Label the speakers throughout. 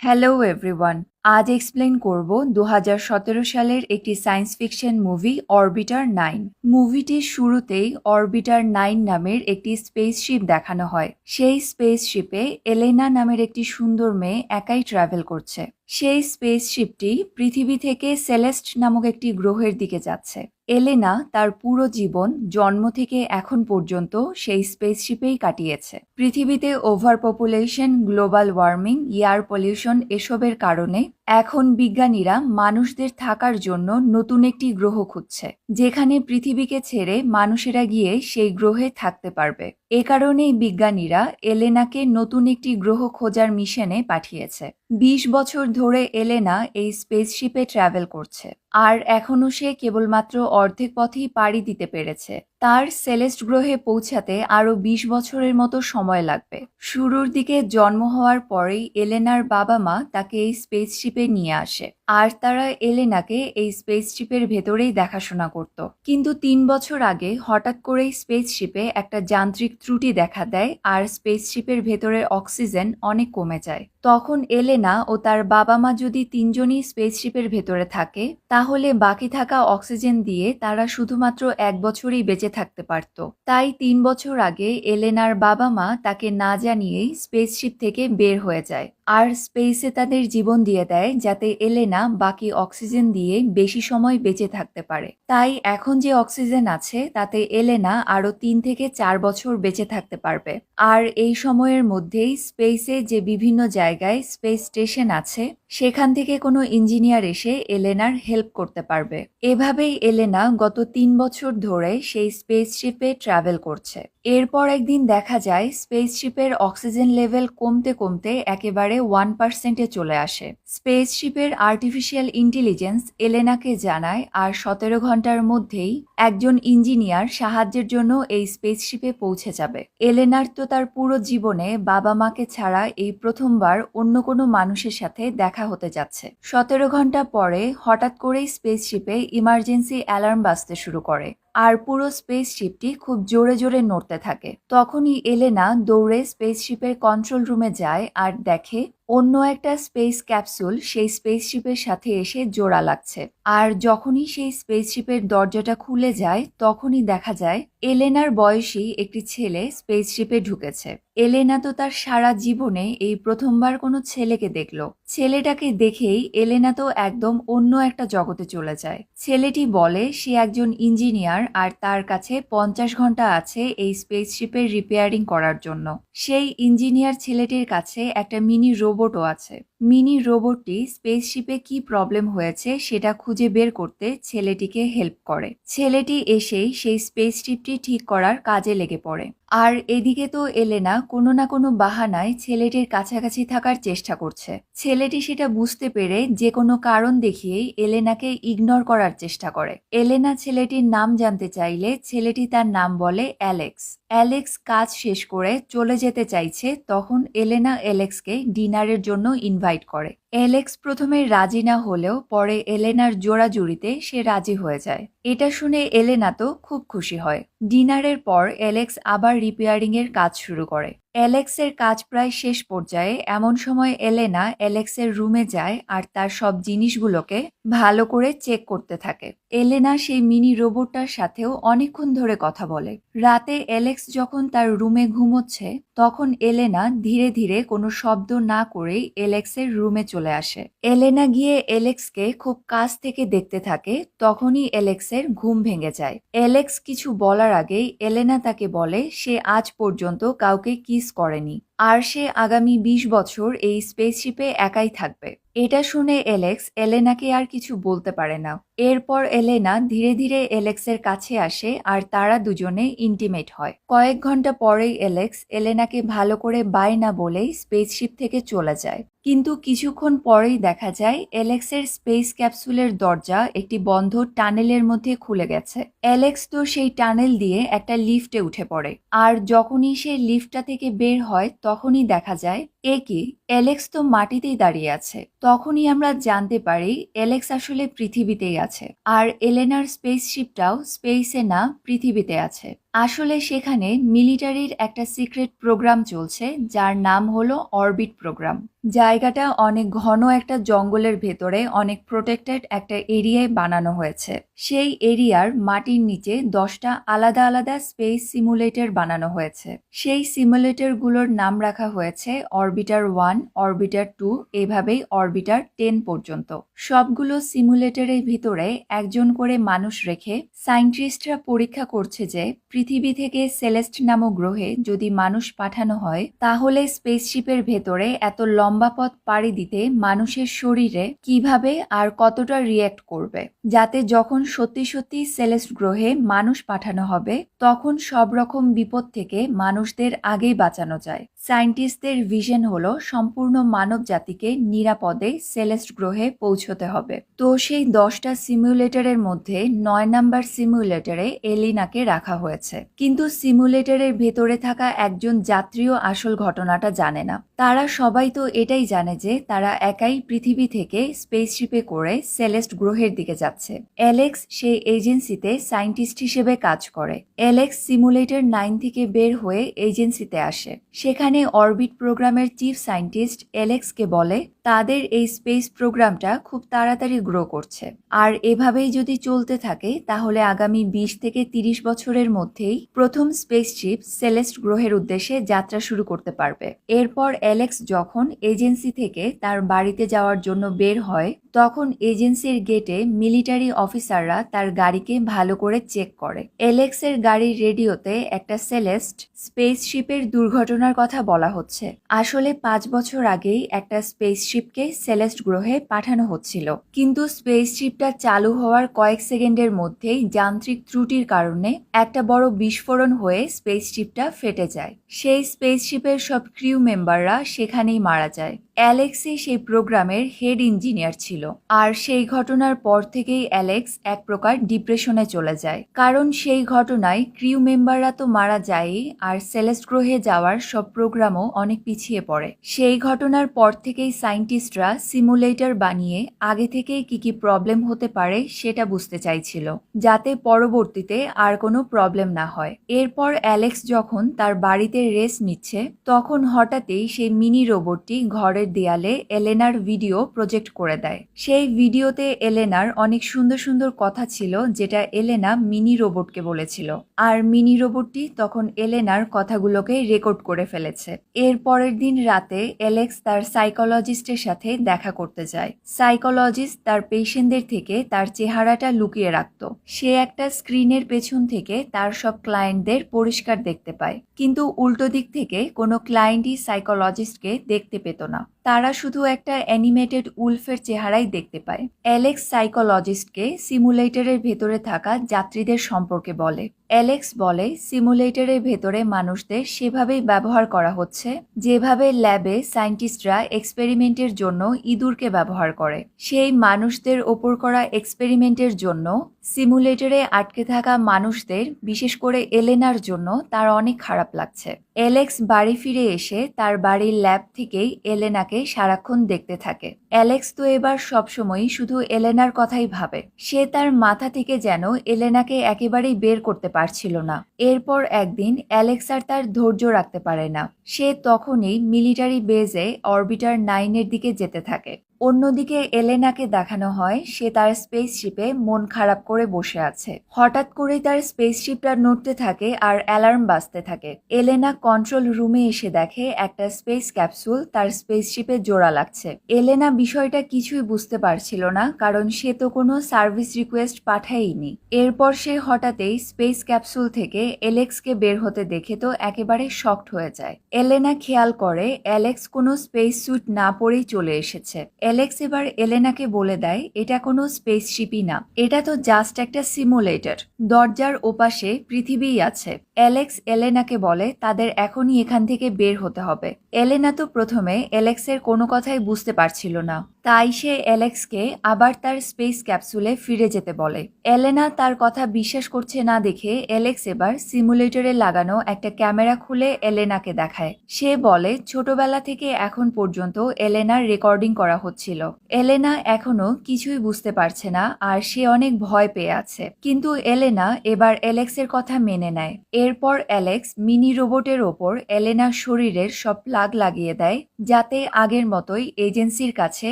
Speaker 1: Hello everyone. আজ explain করব 2017 সালের একটি সায়েন্স ফিকশন মুভি অরবিটার 9। মুভিটির শুরুতেই অরবিটার 9 নামের একটি স্পেসশিপ দেখানো হয়। সেই স্পেসশিপে এলেনা নামের একটি সুন্দর মেয়ে একাই ট্রাভেল করছে। সেই স্পেসশিপটি পৃথিবী থেকে সেলেস্ট নামক একটি গ্রহের দিকে যাচ্ছে। এলেনা তার পুরো জীবন জন্ম থেকে এখন পর্যন্ত সেই স্পেসশিপেই কাটিয়েছে। পৃথিবীতে over population, global warming, air pollution এসবের কারণে এখন বিজ্ঞানীরা মানুষদের থাকার জন্য নতুন একটি গ্রহ খুঁজছে, যেখানে পৃথিবীকে ছেড়ে মানুষেরা গিয়ে সেই গ্রহে থাকতে পারবে। এ কারণেই বিজ্ঞানীরা এলেনাকে নতুন একটি গ্রহ খোঁজার মিশনে পাঠিয়েছে। 20 বছর ধরে এলেনা এই স্পেসশিপে ট্রাভেল করছে, আর এখনও সে কেবলমাত্র অর্ধেক পথেই পাড়ি দিতে পেরেছে। তার সেলেস্ট গ্রহে পৌঁছাতে আরও 20 বছরের মতো সময় লাগবে। শুরুর দিকে জন্ম হওয়ার পরেই এলেনার বাবা মা তাকে এই স্পেসশিপে নিয়ে আসে, আর তারা এলেনাকে এই স্পেসশিপের ভেতরেই দেখাশোনা করত। কিন্তু 3 বছর আগে হঠাৎ করেই স্পেসশিপে একটা যান্ত্রিক ত্রুটি দেখা দেয়, আর স্পেসশিপের ভেতরের অক্সিজেন অনেক কমে যায়। তখন এলেনা ও তার বাবা মা যদি তিনজনই স্পেসশিপের ভেতরে থাকে, তাহলে বাকি থাকা অক্সিজেন দিয়ে তারা শুধুমাত্র 1 বছরই বেঁচে থাকতে পারত। তাই 3 বছর আগে এলেনার বাবা মা তাকে না জানিয়েই স্পেসশিপ থেকে বের হয়ে যায়, আর স্পেসে তাদের জীবন দিয়ে দেয়, যাতে এলেনা বাকি অক্সিজেন দিয়ে বেশি সময় বেঁচে থাকতে পারে। তাই এখন যে অক্সিজেন আছে তাতে এলেনা আরো 3 থেকে 4 বছর বেঁচে থাকতে পারবে। আর এই সময়ের মধ্যেই স্পেসে যে বিভিন্ন জায়গায় স্পেস স্টেশন আছে, সেখান থেকে কোনো ইঞ্জিনিয়ার এসে এলেনার হেল্প করতে পারবে। এভাবেই এলেনা গত 3 বছর ধরে সেই স্পেসশিপে ট্রাভেল করছে। এরপর একদিন দেখা যায় স্পেসশিপের অক্সিজেন লেভেল কমতে কমতে একেবারে 1%-এ চলে আসে। স্পেসশিপের আর্টিফিশিয়াল ইন্টেলিজেন্স এলেনাকে জানায়, আর 17 ঘন্টার মধ্যেই একজন ইঞ্জিনিয়ার সাহায্যের জন্য এই স্পেসশিপে পৌঁছে যাবে। এলেনার তো তার পুরো জীবনে বাবা মাকে ছাড়া এই প্রথমবার অন্য কোনো মানুষের সাথে দেখা হতে যাচ্ছে। 17 ঘন্টা পরে হঠাৎ করেই স্পেসশিপে ইমার্জেন্সি অ্যালার্ম বাজতে শুরু করে, আর পুরো স্পেসশিপটি খুব জোরে জোরে নড়তে থাকে। তখনই এলেনা দৌড়ে স্পেসশিপের কন্ট্রোল রুমে যায় আর দেখে অন্য একটা স্পেস ক্যাপসুল সেই স্পেসশিপের সাথে এসে জোড়া লাগছে। আর যখনই সেই স্পেসশিপের দরজাটা খুলে যায়, তখনই দেখা যায় এলেনার বয়সী একটি ছেলে স্পেসশিপে ঢুকেছে। এলেনা তো তার সারা জীবনে এই প্রথমবার কোনো ছেলেকে দেখলো। ছেলেটাকে দেখেই এলেনা তো একদম অন্য একটা জগতে চলে যায়। ছেলেটি বলে সে একজন ইঞ্জিনিয়ার, আর তার কাছে 50 ঘন্টা আছে এই স্পেসশিপের রিপেয়ারিং করার জন্য। সেই ইঞ্জিনিয়ার ছেলেটির কাছে একটা মিনি রোবটও আছে। মিনি রোবটটি স্পেসশিপে কি প্রবলেম হয়েছে সেটা খুঁজে বের করতে ছেলেটিকে হেল্প করে। ছেলেটি এসেই সেই স্পেসশিপটি ঠিক করার কাজে লেগে পড়ে। আর এদিকে তো এলেনা কোনো না কোনো বাহানায় ছেলেটির কাছাকাছি থাকার চেষ্টা করছে। ছেলেটি সেটা বুঝতে পেরে যে কোনো কারণ দেখিয়েই এলেনাকে ইগনোর করার চেষ্টা করে। এলেনা ছেলেটির নাম জানতে চাইলে ছেলেটি তার নাম বলে অ্যালেক্স। অ্যালেক্স কাজ শেষ করে চলে যেতে চাইছে, তখন এলেনা অ্যালেক্সকে ডিনারের জন্য ইনভাইট করে। অ্যালেক্স প্রথমে রাজি না হলেও পরে এলেনার জোড়াজুড়িতে সে রাজি হয়ে যায়। এটা শুনে এলেনা তো খুব খুশি হয়। ডিনারের পর অ্যালেক্স আবার রিপেয়ারিং এর কাজ শুরু করে। অ্যালেক্সের কাজ প্রায় শেষ পর্যায়ে। এমন সময় এলেনা অ্যালেক্সের রুমে যায় আর তার সব জিনিসগুলোকে ভালো করে চেক করতে থাকে। এলেনা সেই মিনি রোবটটার সাথেও অনেকক্ষণ ধরে কথা বলে। রাতে অ্যালেক্স যখন তার রুমে ঘুমোচ্ছে, তখন এলেনা ধীরে ধীরে কোনো শব্দ না করেই অ্যালেক্সের রুমে চলে আসে। এলেনা গিয়ে অ্যালেক্সকে খুব কাছ থেকে দেখতে থাকে। তখনই অ্যালেক্সের ঘুম ভেঙে যায়। অ্যালেক্স কিছু বলার আগেই এলেনা তাকে বলে সে আজ পর্যন্ত কাউকে কিস করেনি, আর সে আগামী 20 বছর এই স্পেসশিপে একাই থাকবে। এটা শুনে অ্যালেক্স এলেনাকে আর কিছু বলতে পারে না। এরপর এলেনা ধীরে ধীরে অ্যালেক্সের কাছে আসে, আর তারা দুজনে ইন্টিমেট হয়। কয়েক ঘন্টা পরেই অ্যালেক্স এলেনাকে ভালো করে বাই না বলেই স্পেসশিপ থেকে চলে যায়। কিন্তু কিছুক্ষণ পরেই দেখা যায় অ্যালেক্সের স্পেস ক্যাপসুলের দরজা একটি বন্ধ টানেলের মধ্যে খুলে গেছে। অ্যালেক্স তো সেই টানেল দিয়ে একটা লিফটে উঠে পড়ে, আর যখনই সে লিফটটা থেকে বের হয় তখনই দেখা যায় এ কি, অ্যালেক্স তো মাটিতেই দাঁড়িয়ে আছে। তখনই আমরা জানতে পারি অ্যালেক্স আসলে পৃথিবীতেই আছে, আর এলেনার স্পেসশিপটাও স্পেসে না পৃথিবীতে আছে। আসলে সেখানে মিলিটারির একটা সিক্রেট প্রোগ্রাম চলছে যার নাম হলো অরবিট প্রোগ্রাম। জায়গাটা অনেক ঘন একটা জঙ্গলের ভেতরে অনেক প্রোটেক্টেড একটা এরিয়ায় বানানো হয়েছে। সেই এরিয়ার মাটির নিচে 10টা আলাদা আলাদা স্পেস সিমুলেটর বানানো হয়েছে। সেই সিমুলেটরগুলোর নাম রাখা হয়েছে অরবিটার 1, অরবিটার 2, এভাবেই অরবিটার 10 পর্যন্ত। সবগুলো সিমুলেটরের ভিতরে একজন করে মানুষ রেখে সায়েন্টিস্টরা পরীক্ষা করছে যে পৃথিবী থেকে সেলেস্ট নামক গ্রহে যদি মানুষ পাঠানো হয় তাহলে স্পেসশিপের ভেতরে এত লম্বা পথ পাড়ি দিতে মানুষের শরীরে কিভাবে আর কতটা রিয়্যাক্ট করবে, যাতে যখন সত্যি সত্যি সেলেস্ট গ্রহে মানুষ পাঠানো হবে তখন সব রকম বিপদ থেকে মানুষদের আগেই বাঁচানো যায়। সায়েন্টিস্টদের ভিশন হলো সম্পূর্ণ মানব জাতিকে নিরাপদে সেলেস্ট গ্রহে পৌঁছতে হবে। তো সেই 10টা সিমুলেটরের মধ্যে 9 নাম্বার সিমুলেটরে এলিনাকে রাখা হয়েছে, কিন্তু সিমুলেটরের ভেতরে থাকা একজন যাত্রীও আসল ঘটনাটা জানে না। তারা সবাই তো এটাই জানে যে তারা একাই পৃথিবী থেকে স্পেসশিপে করে সেলেস্ট গ্রহের দিকে যাচ্ছে। অ্যালেক্স সেই এজেন্সিতে সায়েন্টিস্ট হিসেবে কাজ করে। অ্যালেক্স সিমুলেটর 9 থেকে বের হয়ে এজেন্সিতে আসে। সেখানে অরবিট প্রোগ্রামের চিফ সায়েন্টিস্ট অ্যালেক্সকে বলে তাদের এই স্পেস প্রোগ্রামটা খুব তাড়াতাড়ি গ্রো করছে, আর এভাবেই যদি চলতে থাকে তাহলে আগামী 20 থেকে 30 বছরের মধ্যেই প্রথম স্পেসশিপ সেলেস্ট গ্রহের উদ্দেশ্যে যাত্রা শুরু করতে পারবে। এরপর অ্যালেক্স যখন এজেন্সি থেকে তার বাড়িতে যাওয়ার জন্য বের হয় তখন এজেন্সির গেটে মিলিটারি অফিসাররা তার গাড়িকে ভালো করে চেক করে। অ্যালেক্সের গাড়ির রেডিওতে একটা সেলেস্ট স্পেসশিপের দুর্ঘটনার কথা বলা হচ্ছে। আসলে 5 বছর আগেই একটা স্পেসশিপকে সেলেস্ট গ্রহে পাঠানো হচ্ছিল, কিন্তু স্পেসশিপটা চালু হওয়ার কয়েক সেকেন্ডের মধ্যেই যান্ত্রিক ত্রুটির কারণে একটা বড় বিস্ফোরণ হয়ে স্পেসশিপটা ফেটে যায়। সেই স্পেসশিপের সব ক্রিউ মেম্বাররা সেখানেই মারা যায়। অ্যালেক্সই সেই প্রোগ্রামের হেড ইঞ্জিনিয়ার ছিল, আর সেই ঘটনার পর থেকেই অ্যালেক্স এক প্রকার ডিপ্রেশনে চলে যায়, কারণ সেই ঘটনায় ক্রিউ মেম্বাররা তো মারা যায়ই, আর সেলেস্ট গ্রহে যাওয়ার সব প্রোগ্রামও অনেক পিছিয়ে পড়ে। সেই ঘটনার পর থেকেই সায়েন্টিস্টরা সিমুলেটর বানিয়ে আগে থেকেই কি প্রবলেম হতে পারে সেটা বুঝতে চাইছিল, যাতে পরবর্তীতে আর কোনো প্রবলেম না হয়। এরপর অ্যালেক্স যখন তার বাড়িতে রেস্ট নিচ্ছে তখন হঠাৎই সেই মিনি রোবটটি ঘরের দেয়ালে এলেনার ভিডিও প্রজেক্ট করে দেয়। সেই ভিডিওতে এলেনার অনেক সুন্দর সুন্দর কথা ছিল যেটা এলেনা মিনি রোবটকে বলেছিল, আর মিনি রোবটটি তখন এলেনার কথাগুলোকে রেকর্ড করে ফেলেছে। এর পরের দিন রাতে অ্যালেক্স তার সাইকোলজিস্টের সাথে দেখা করতে যায়। সাইকোলজিস্ট তার পেশেন্টদের থেকে তার চেহারাটা লুকিয়ে রাখত। সে একটা স্ক্রিনের পেছন থেকে তার সব ক্লায়েন্টদের পরিষ্কার দেখতে পায়, কিন্তু উল্টো দিক থেকে কোনো ক্লায়েন্টই সাইকোলজিস্টকে দেখতে পেত না। তারা শুধু একটা অ্যানিমেটেড উলফের চেহারাই দেখতে পায়। অ্যালেক্স সাইকোলজিস্টকে সিমুলেটরের ভেতরে থাকা যাত্রীদের সম্পর্কে বলে। অ্যালেক্স বলে সিমুলেটরের ভেতরে মানুষদের সেভাবেই ব্যবহার করা হচ্ছে যেভাবে ল্যাবে সায়েন্টিস্টরা এক্সপেরিমেন্টের জন্য ইঁদুরকে ব্যবহার করে। সেই মানুষদের ওপর করা এক্সপেরিমেন্টের জন্য সিমুলেটরে আটকে থাকা মানুষদের, বিশেষ করে এলেনার জন্য তার অনেক খারাপ লাগছে। অ্যালেক্স বাড়ি ফিরে এসে তার বাড়ির ল্যাব থেকেই এলেনাকে সারাক্ষণ দেখতে থাকে। অ্যালেক্স তো এবার সবসময়ই শুধু এলেনার কথাই ভাবে। সে তার মাথা থেকে যেন এলেনাকে একেবারেই বের করতে পারছিল না। এরপর একদিন অ্যালেক্স আর তার ধৈর্য রাখতে পারে না। সে তখনই মিলিটারি বেজে অরবিটার 9 এর দিকে যেতে থাকে। অন্যদিকে এলেনাকে দেখানো হয় সে তার স্পেসশিপে মন খারাপ করে বসে আছে। হঠাৎ করেই তার স্পেসশিপটা নড়তে থাকে আর অ্যালার্ম বাজতে থাকে। এলেনা কন্ট্রোল রুমে এসে দেখে একটা স্পেস ক্যাপসুল তার স্পেসশিপে জোড়া লাগছে। এলেনা বিষয়টা কিছুই বুঝতে পারছিল না, কারণ সে তো কোনো সার্ভিস রিকোয়েস্ট পাঠায়নি। এরপর সে হঠাৎই স্পেস ক্যাপসুল থেকে অ্যালেক্সকে বের হতে দেখে তো একেবারে শকড হয়ে যায়। এলেনা খেয়াল করে অ্যালেক্স কোনো স্পেস স্যুট না পরেই চলে এসেছে। অ্যালেক্স এবার এলেনাকে বলে দেয় এটা কোনো স্পেসশিপই না, এটা তো জাস্ট একটা সিমুলেটর। দরজার ওপাশে পৃথিবীই আছে। অ্যালেক্স এলেনাকে বলে তাদের এখনই এখান থেকে বের হতে হবে। এলেনা তো প্রথমে অ্যালেক্সের কোনো কথাই বুঝতে পারছিল না, তাই সে অ্যালেক্সকে আবার তার স্পেস ক্যাপসুলে ফিরে যেতে বলে। এলেনা তার কথা বিশ্বাস করছে না দেখে অ্যালেক্স এবার সিমুলেটরে লাগানো একটা ক্যামেরা খুলে এলেনাকে দেখায়। সে বলে ছোটবেলা থেকে এখন পর্যন্ত এলেনার রেকর্ডিং করা হচ্ছিল। এলেনা এখনো কিছুই বুঝতে পারছে না আর সে অনেক ভয় পেয়ে আছে, কিন্তু এলেনা এবার অ্যালেক্সের কথা মেনে নেয়। এরপর অ্যালেক্স মিনি রোবটের ওপর এলেনার শরীরের সব প্লাগ লাগিয়ে দেয়, যাতে আগের মতোই এজেন্সির কাছে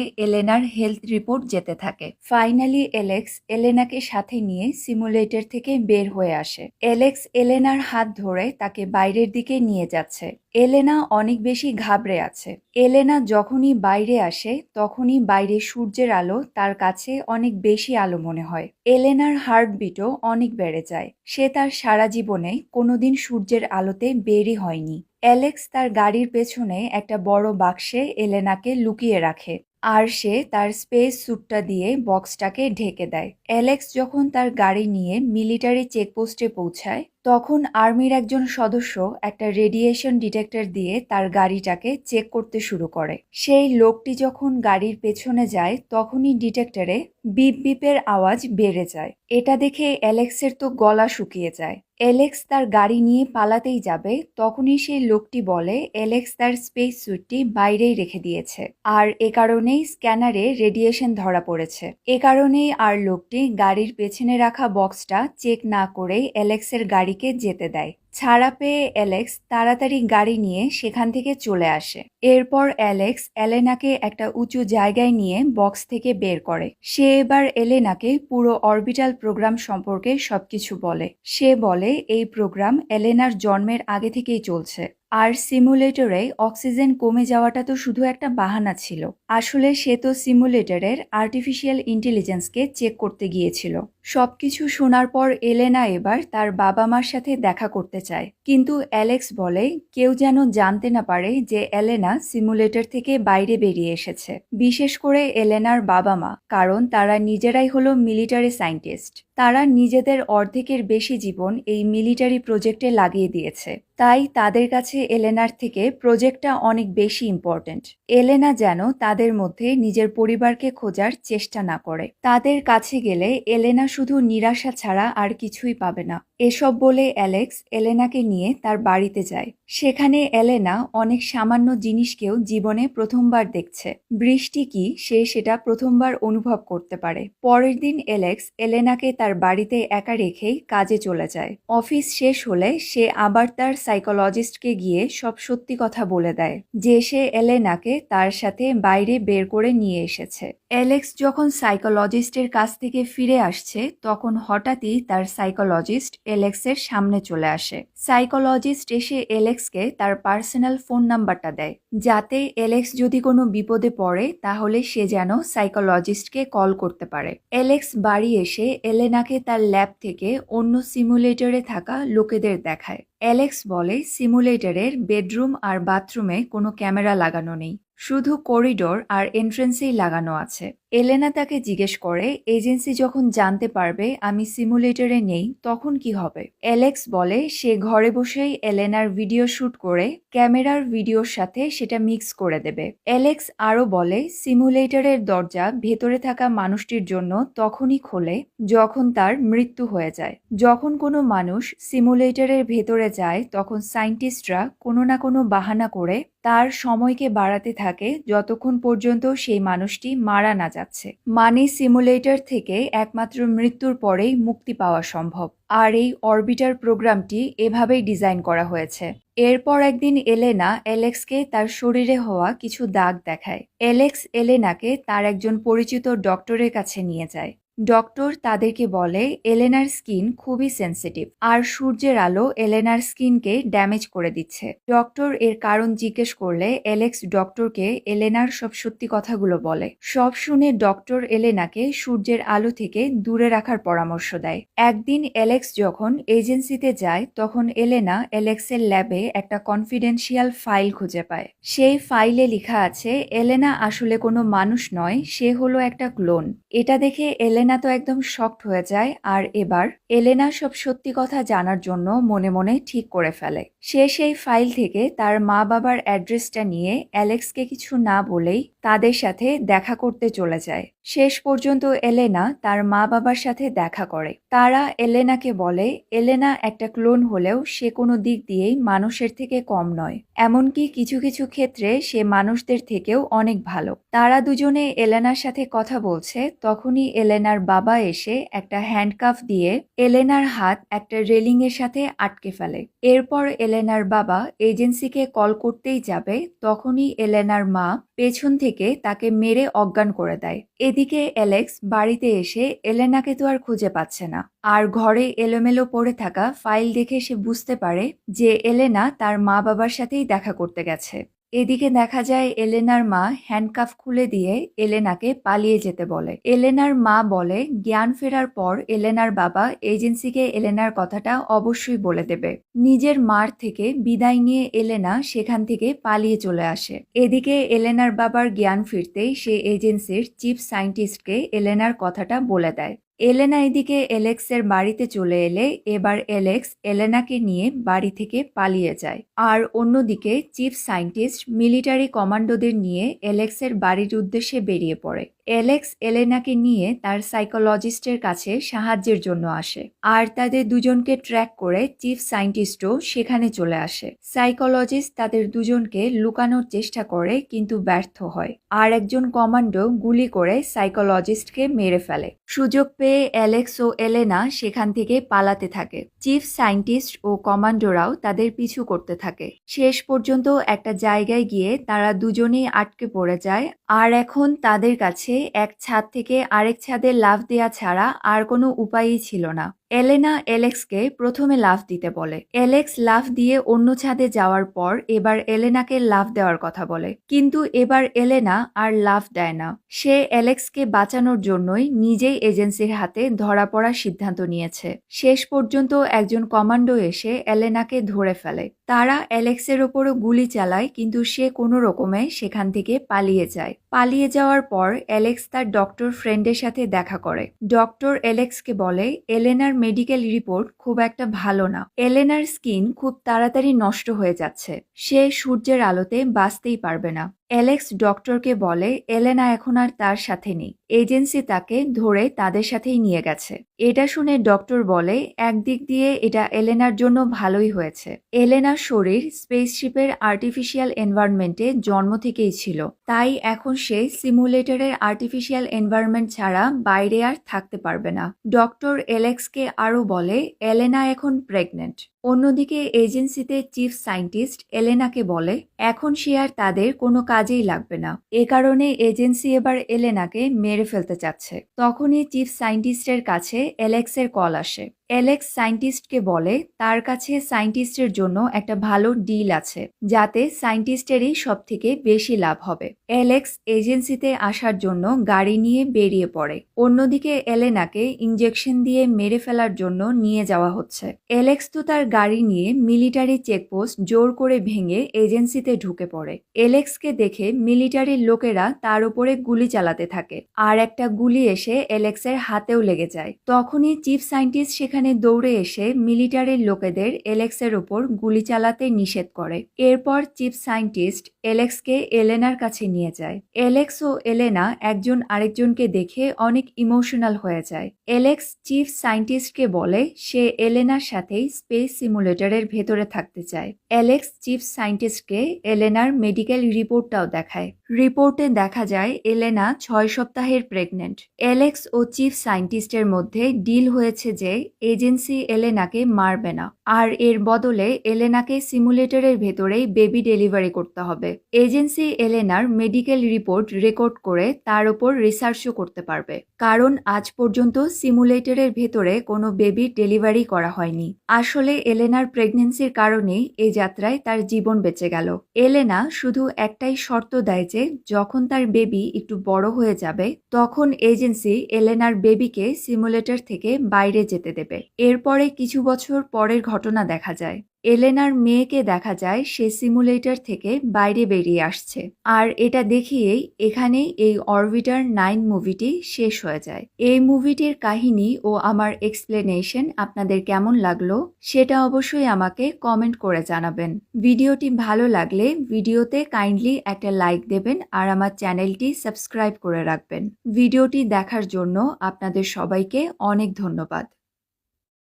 Speaker 1: এলেনার হেলথ রিপোর্ট যেতে থাকে। ফাইনালি অ্যালেক্স এলেনাকে সাথে নিয়ে সিমুলেটর থেকে বের হয়ে আসে। অ্যালেক্স এলেনার হাত ধরে তাকে বাইরের দিকে নিয়ে যাচ্ছে। এলেনা অনেক বেশি ঘাবড়ে আছে। এলেনা যখনই বাইরে আসে তখনই বাইরে সূর্যের আলো তার কাছে অনেক বেশি আলো মনে হয়। এলেনার হার্টবিটও অনেক বেড়ে যায়। সে তার সারা জীবনে কোনোদিন সূর্যের আলোতে বেরই হয়নি। অ্যালেক্স তার গাড়ির পেছনে একটা বড় বাক্সে এলেনাকে লুকিয়ে রাখে আর সে তার স্পেস স্যুটটা দিয়ে বক্সটাকে ঢেকে দেয়। অ্যালেক্স যখন তার গাড়ি নিয়ে মিলিটারি চেকপোস্টে পৌঁছায় তখন আর্মির একজন সদস্য একটা রেডিয়েশন ডিটেক্টর দিয়ে তার গাড়িটাকে চেক করতে শুরু করে। সেই লোকটি যখন গাড়ির পেছনে যায় তখনই ডিটেক্টরে বিপ বিপের আওয়াজ বেড়ে যায়। এটা দেখে অ্যালেক্সের তো গলা শুকিয়ে যায়। অ্যালেক্স তার গাড়ি নিয়ে পালাতেই যাবে তখনই সেই লোকটি বলে অ্যালেক্স তার স্পেস স্যুটটি বাইরেই রেখে দিয়েছে আর এ কারণেই স্ক্যানারে রেডিয়েশন ধরা পড়েছে। এ কারণেই আর লোকটি গাড়ির পেছনে রাখা বক্সটা চেক না করেই অ্যালেক্সের গাড়িকে যেতে দেয়। ছাড়া পেয়ে অ্যালেক্স তাড়াতাড়ি গাড়ি নিয়ে সেখান থেকে চলে আসে। এরপর অ্যালেক্স এলেনাকে একটা উঁচু জায়গায় নিয়ে বক্স থেকে বের করে। সে এবার এলেনাকে পুরো অরবিটাল প্রোগ্রাম সম্পর্কে সবকিছু বলে। সে বলে এই প্রোগ্রাম এলেনার জন্মের আগে থেকেই চলছে আর সিমুলেটরে অক্সিজেন কমে যাওয়াটা তো শুধু একটা বাহানা ছিল। আসলে সে তো সিমুলেটরের আর্টিফিশিয়াল ইন্টেলিজেন্সকে চেক করতে গিয়েছিল। সবকিছু শোনার পর এলেনা এবার তার বাবা মার সাথে দেখা করতে চায়, কিন্তু অ্যালেক্স বলে কেউ যেন জানতে না পারে যে এলেনা সিমুলেটর থেকে বাইরে বেরিয়ে এসেছে, বিশেষ করে এলেনার বাবা মা, কারণ তারা নিজেরাই হলো মিলিটারি সায়েন্টিস্ট। তারা নিজেদের অর্ধেকের বেশি জীবন এই মিলিটারি প্রজেক্টে লাগিয়ে দিয়েছে, তাই তাদের কাছে এলেনার থেকে প্রজেক্টটা অনেক বেশি ইম্পর্ট্যান্ট। এলেনা যেন তাদের মধ্যে নিজের পরিবারকে খোঁজার চেষ্টা না করে। তাদের কাছে গেলে এলেনা শুধু নিরাশা ছাড়া আর কিছুই পাবে না। এসব বলে অ্যালেক্স এলেনাকে নিয়ে তার বাড়িতে যায়। সেখানে এলেনা অনেক সামান্য জিনিসকেও জীবনে প্রথমবার দেখছে। বৃষ্টি কি সে সেটা প্রথমবার অনুভব করতে পারে। পরের দিন অ্যালেক্স এলেনাকে তার বাড়িতে একা রেখেই কাজে চলে যায়। অফিস শেষ হলে সে আবার তার সাইকোলজিস্টকে গিয়ে সব সত্যি কথা বলে দেয় যে সে এলেনাকে তার সাথে বাইরে বের করে নিয়ে এসেছে। অ্যালেক্স যখন সাইকোলজিস্টের কাছ থেকে ফিরে আসছে তখন হঠাৎই তার সাইকোলজিস্ট অ্যালেক্সের সামনে চলে আসে। সাইকোলজিস্ট এসে অ্যালেক্সকে তার পার্সোনাল ফোন নাম্বারটা দেয়, যাতে অ্যালেক্স যদি কোনো বিপদে পড়ে তাহলে সে যেন সাইকোলজিস্টকে কল করতে পারে। অ্যালেক্স বাড়ি এসে এলেনাকে তার ল্যাব থেকে অন্য সিমুলেটরে থাকা লোকেদের দেখায়। অ্যালেক্স বলে সিমুলেটরের বেডরুম আর বাথরুমে কোনো ক্যামেরা লাগানো নেই, শুধু করিডোর আর এন্ট্রেন্সেই লাগানো আছে। এলেনা তাকে জিজ্ঞেস করে এজেন্সি যখন জানতে পারবে আমি সিমুলেটরে নেই তখন কি হবে। অ্যালেক্স বলে সে ঘরে বসেই এলেনার ভিডিও শুট করে ক্যামেরার ভিডিওর সাথে সেটা মিক্স করে দেবে। অ্যালেক্স আরও বলে সিমুলেটরের দরজা ভেতরে থাকা মানুষটির জন্য তখনই খোলে যখন তার মৃত্যু হয়ে যায়। যখন কোনো মানুষ সিমুলেটরের ভেতরে যায় তখন সায়েন্টিস্টরা কোনো না কোনো বাহানা করে তার সময়কে বাড়াতে থাকে যতক্ষণ পর্যন্ত সেই মানুষটি মারা না যাচ্ছে। মানে সিমুলেটর থেকে একমাত্র মৃত্যুর পরেই মুক্তি পাওয়া সম্ভব। আর এই অরবিটার প্রোগ্রামটি এভাবেই ডিজাইন করা হয়েছে। এরপর একদিন এলেনা অ্যালেক্সকে তার শরীরে হওয়া কিছু দাগ দেখায়। অ্যালেক্স এলেনাকে তার একজন পরিচিত ডক্টরের কাছে নিয়ে যায়। ডক্টর তাদেরকে বলে এলেনার স্কিন খুবই সেনসিটিভ আর সূর্যের আলো এলেনার স্কিনকে ড্যামেজ করে দিচ্ছে। ডক্টর এর কারণ জিজ্ঞেস করলে অ্যালেক্স ডক্টরকে এলেনার সব সত্যি কথাগুলো বলে। সব শুনে ডক্টর এলেনাকে সূর্যের আলো থেকে দূরে রাখার পরামর্শ দেয়। একদিন অ্যালেক্স যখন এজেন্সিতে যায় তখন এলেনা অ্যালেক্সের ল্যাবে একটা কনফিডেন্সিয়াল ফাইল খুঁজে পায়। সেই ফাইলে লেখা আছে এলেনা আসলে কোনো মানুষ নয়, সে হলো একটা ক্লোন। এটা দেখে এলেনা এলেনা তো একদম শকড হয়ে যায় আর এবার এলেনা সব সত্যি কথা জানার জন্য মনে মনে ঠিক করে ফেলে। সে সেই ফাইল থেকে তার মা বাবার অ্যাড্রেসটা নিয়ে অ্যালেক্সকে কিছু না বলেই তাদের সাথে দেখা করতে চলে যায়। শেষ পর্যন্ত এলেনা তার মা বাবার সাথে দেখা করে। তারা এলেনাকে বলে এলেনা একটা ক্লোন হলেও সে কোনো দিক দিয়েই মানুষের থেকে কম নয়, এমনকি কিছু কিছু ক্ষেত্রে সে মানুষদের থেকেও অনেক ভালো। তারা দুজনে এলেনার সাথে কথা বলছে, তখনই এলেনার বাবা এসে একটা হ্যান্ডকাফ দিয়ে এলেনার হাত একটা রেলিং এর সাথে আটকে ফেলে। এরপর এলেনার বাবা এজেন্সিকে কল করতেই যাবে, তখনই এলেনার মা পেছন থেকে তাকে মেরে অজ্ঞান করে দেয়। এদিকে অ্যালেক্স বাড়িতে এসে এলেনাকে তো আর খুঁজে পাচ্ছে না, আর ঘরে এলোমেলো পড়ে থাকা ফাইল দেখে সে বুঝতে পারে যে এলেনা তার মা বাবার সাথেই দেখা করতে গেছে। এদিকে দেখা যায় এলেনার মা হ্যান্ডকাফ খুলে দিয়ে এলেনাকে পালিয়ে যেতে বলে। এলেনার মা বলে জ্ঞান ফেরার পর এলেনার বাবা এজেন্সিকে এলেনার কথাটা অবশ্যই বলে দেবে। নিজের মার থেকে বিদায় নিয়ে এলেনা সেখান থেকে পালিয়ে চলে আসে। এদিকে এলেনার বাবার জ্ঞান ফিরতেই সে এজেন্সির চিফ সায়েন্টিস্টকে এলেনার কথাটা বলে দেয়। এলেনা এদিকে এলেক্সের বাড়িতে চলে এলে এবার এলেক্স এলেনাকে নিয়ে বাড়ি থেকে পালিয়ে যায়। আর অন্যদিকে চিফ সায়েন্টিস্ট মিলিটারি কমান্ডোদের নিয়ে এলেক্সের বাড়ির উদ্দেশ্যে বেরিয়ে পড়ে। এলেক্স এলেনাকে নিয়ে তার সাইকোলজিস্টের কাছে সাহায্যের জন্য আসে, আর তাদের দুজনকে ট্র্যাক করে চিফ সায়েন্টিস্টও সেখানে চলে আসে। সাইকোলজিস্ট তাদের দুজনকে লুকানোর চেষ্টা করে কিন্তু ব্যর্থ হয়, আর একজন কমান্ডো গুলি করে সাইকোলজিস্টকে মেরে ফেলে। সুযোগ পেয়ে অ্যালেক্স ও এলেনা সেখান থেকে পালাতে থাকে। চিফ সায়েন্টিস্ট ও কমান্ডোরাও তাদের পিছু করতে থাকে। শেষ পর্যন্ত একটা জায়গায় গিয়ে তারা দুজনেই আটকে পড়ে যায়, আর এখন তাদের কাছে এক ছাদ থেকে আরেক ছাদে লাফ দেয়া ছাড়া আর কোনো উপায়ই ছিল না। এলেনা এলেক্সকে প্রথমে লাফ দিতে বলে। এলেক্স লাফ দিয়ে অন্য ছাদে যাওয়ার পর এবার এলেনাকে লাফ দেওয়ার কথা বলে, কিন্তু এবার এলেনা আর লাফ দেয় না। সে এলেক্সকে বাঁচানোর জন্যই নিজেই এজেন্সির হাতে ধরা পড়ার সিদ্ধান্ত নিয়েছে। শেষ পর্যন্ত একজন কমান্ডো এসে এলেনাকে ধরে ফেলে। তারা অ্যালেক্সের ওপরও গুলি চালায়, কিন্তু সে কোনো রকমে সেখান থেকে পালিয়ে যায়। পালিয়ে যাওয়ার পর অ্যালেক্স তার ডক্টর ফ্রেন্ডের সাথে দেখা করে। ডক্টর অ্যালেক্সকে বলে এলেনার মেডিকেল রিপোর্ট খুব একটা ভালো না। এলেনার স্কিন খুব তাড়াতাড়ি নষ্ট হয়ে যাচ্ছে, সে সূর্যের আলোতে বাঁচতেই পারবে না। অ্যালেক্স ডক্টরকে বলে এলেনা এখন আর তার সাথে নেই, এজেন্সি তাকে ধরে তাদের সাথেই নিয়ে গেছে। এটা শুনে ডক্টর বলে একদিক দিয়ে এটা এলেনার জন্য ভালোই হয়েছে। এলেনার শরীর স্পেসশিপের আর্টিফিশিয়াল এনভায়রনমেন্টে জন্ম থেকেই ছিল, তাই এখন সে সিমুলেটরের আর্টিফিশিয়াল এনভায়রনমেন্ট ছাড়া বাইরে আর থাকতে পারবে না। ডক্টর এলেক্সকে আরও বলে এলেনা এখন প্রেগনেন্ট। অন্যদিকে এজেন্সিতে চিফ সায়েন্টিস্ট এলেনাকে বলে এখন সে আর তাদের কোনো কাজেই লাগবে না, এ কারণে এজেন্সি এবার এলেনাকে মেরে ফেলতে চাচ্ছে। তখনই চিফ সায়েন্টিস্টের কাছে এলেক্সের কল আসে। এলেক্স সায়েন্টিস্টকে বলে তার কাছে সায়েন্টিস্টের জন্য একটা ভালো ডিল আছে, যাতে সায়েন্টিস্টেরই সব থেকে বেশি লাভ হবে। এলেক্স এজেন্সিতে আসার জন্য গাড়ি নিয়ে বেরিয়ে পড়ে। অন্যদিকে এলেনাকে ইনজেকশন দিয়ে মেরে ফেলার জন্য নিয়ে যাওয়া হচ্ছে। এলেক্স তো তার গাড়ি নিয়ে মিলিটারি চেকপোস্ট জোর করে ভেঙে এজেন্সিতে ঢুকে পড়ে। এলেক্সকে দেখে মিলিটারির লোকেরা তার উপরে গুলি চালাতে থাকে, আর একটা গুলি এসে এলেক্সের হাতেও লেগে যায়। তখনই চিফ সায়েন্টিস্ট সেখানে দৌড়ে এসে মিলিটারির লোকেদের এলেক্সের ওপর গুলি চালাতে নিষেধ করে। এরপর চিফ সায়েন্টিস্ট এলেক্সকে এলেনার কাছে নিয়ে যায়। এলেক্স ও এলেনা একজন আরেকজনকে দেখে অনেক ইমোশনাল হয়ে যায়। এলেক্স চিফ সায়েন্টিস্টকে বলে সে এলেনার সাথেই স্পেস সিমুলেটরের ভেতরে থাকতে চায়। এলেক্স চিফ সায়েন্টিস্টকে এলেনার মেডিকেল রিপোর্টটাও দেখায়। রিপোর্টে দেখা যায় এলেনা 6 সপ্তাহের প্রেগনেন্ট। এলেক্স ও চিফ সায়েন্টিস্টের মধ্যে ডিল হয়েছে যে এজেন্সি এলেনাকে মারবে না, আর এর বদলে এলেনাকে সিমুলেটরের ভেতরেই বেবি ডেলিভারি করতে হবে। এজেন্সি এলেনার মেডিকেল রিপোর্ট রেকর্ড করে তার উপর রিসার্চও করতে পারবে, কারণ আজ পর্যন্ত সিমুলেটরের ভেতরে কোনো বেবি ডেলিভারি করা হয়নি। আসলে এলেনার প্রেগনেন্সির কারণেই এই যাত্রায় তার জীবন বেঁচে গেল। এলেনা শুধু একটাই শর্ত দেয় যে যখন তার বেবি একটু বড় হয়ে যাবে তখন এজেন্সি এলেনার বেবিকে সিমুলেটর থেকে বাইরে যেতে দেবে। এরপরে কিছু বছর পরের ঘটনা দেখা যায়। এলেনার মেয়েকে দেখা যায় সে সিমুলেটর থেকে বাইরে বেরিয়ে আসছে, আর এটা দেখিয়েই এখানেই এই অরবিটার 9 মুভিটি শেষ হয়ে যায়। এই মুভিটির কাহিনী ও আমার এক্সপ্লেনেশন আপনাদের কেমন লাগলো সেটা অবশ্যই আমাকে কমেন্ট করে জানাবেন। ভিডিওটি ভালো লাগলে ভিডিওতে কাইন্ডলি একটা লাইক দেবেন আর আমার চ্যানেলটি সাবস্ক্রাইব করে রাখবেন। ভিডিওটি দেখার জন্য আপনাদের সবাইকে অনেক ধন্যবাদ।